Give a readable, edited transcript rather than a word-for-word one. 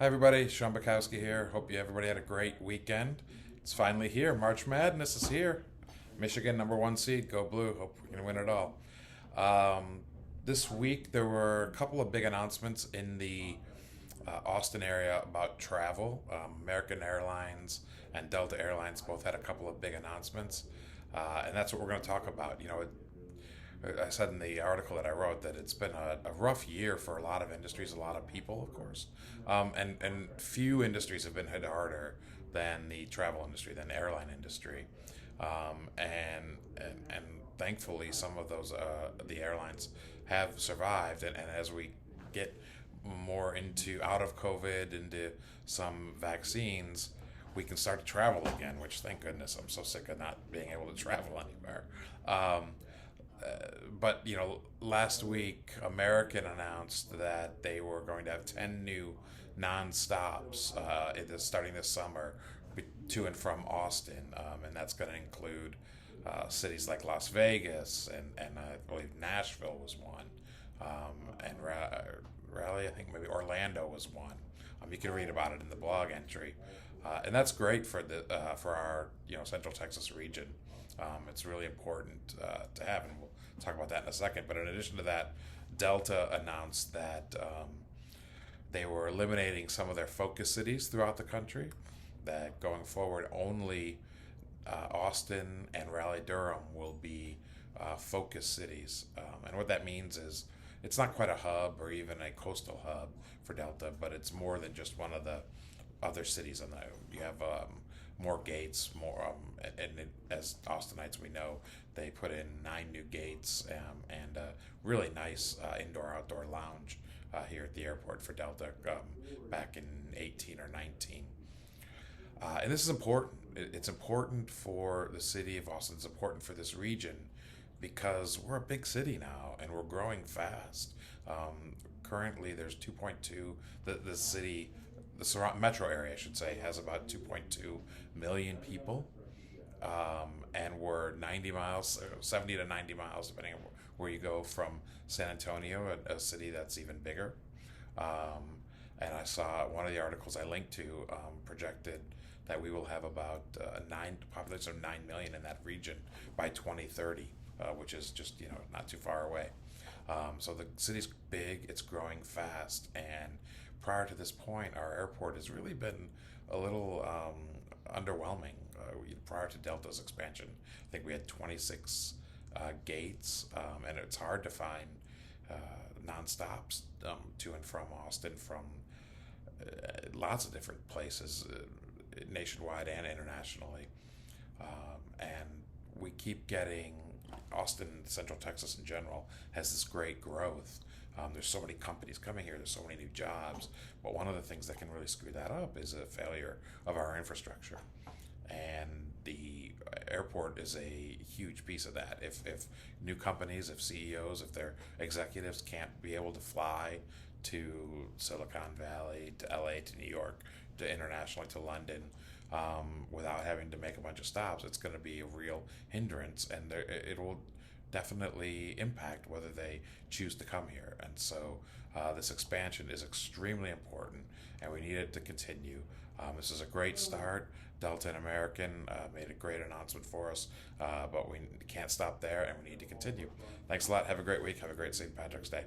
Hi everybody, Sean Bukowski here. Hope everybody had a great weekend. It's finally here. March Madness is here. Michigan number one seed. Go blue. Hope we can win it all. Um, this week there were a couple of big announcements in the Austin area about travel. American Airlines and Delta Airlines both had a couple of big announcements, and that's what we're going to talk about. I said in the article that I wrote that it's been a rough year for a lot of industries, a lot of people, of course, and few industries have been hit harder than the travel industry, than the airline industry, and thankfully some of those the airlines have survived, and as we get more into out of COVID, into some vaccines, we can start to travel again. Which, thank goodness, I'm so sick of not being able to travel anywhere. Um, but last week American announced that they were going to have 10 new non-stops starting this summer to and from Austin, and that's going to include cities like Las Vegas and I believe Nashville was one, and Raleigh, I think maybe Orlando was one. You can read about it in the blog entry, and that's great for our Central Texas region. It's really important to have, and we'll talk about that in a second. But in addition to that, Delta announced that they were eliminating some of their focus cities throughout the country. That going forward, only Austin and Raleigh Durham will be focus cities. And what that means is it's not quite a hub or even a coastal hub for Delta, but it's more than just one of the other cities. And you have more gates, as Austinites we know, they put in 9 new gates, and a really nice indoor-outdoor lounge here at the airport for Delta back in 18 or 19. And this is important. It's important for the city of Austin. It's important for this region because we're a big city now and we're growing fast. Currently, there's 2.2. The city, the metro area, I should say, has about 2.2 million people, and we're 90 miles, 70 to 90 miles, depending on where you go from San Antonio, a city that's even bigger. And I saw one of the articles I linked to projected that we will have about population of 9 million in that region by 2030, which is just not too far away. So the city's big, it's growing fast, and prior to this point, our airport has really been a little underwhelming. Prior to Delta's expansion, I think we had 26 gates, and it's hard to find non-stops to and from Austin from lots of different places, nationwide and internationally. And we keep getting Austin, Central Texas in general, has this great growth. There's so many companies coming here, there's so many new jobs, but one of the things that can really screw that up is a failure of our infrastructure. And the airport is a huge piece of that. If new companies, if CEOs, if their executives can't be able to fly to Silicon Valley, to LA, to New York, to internationally, to London, without having to make a bunch of stops, it's going to be a real hindrance, and it will definitely impact whether they choose to come here. And so this expansion is extremely important, and we need it to continue. This is a great start. Delta and American made a great announcement for us, but we can't stop there, and we need to continue. Thanks a lot. Have a great week. Have a great St. Patrick's Day.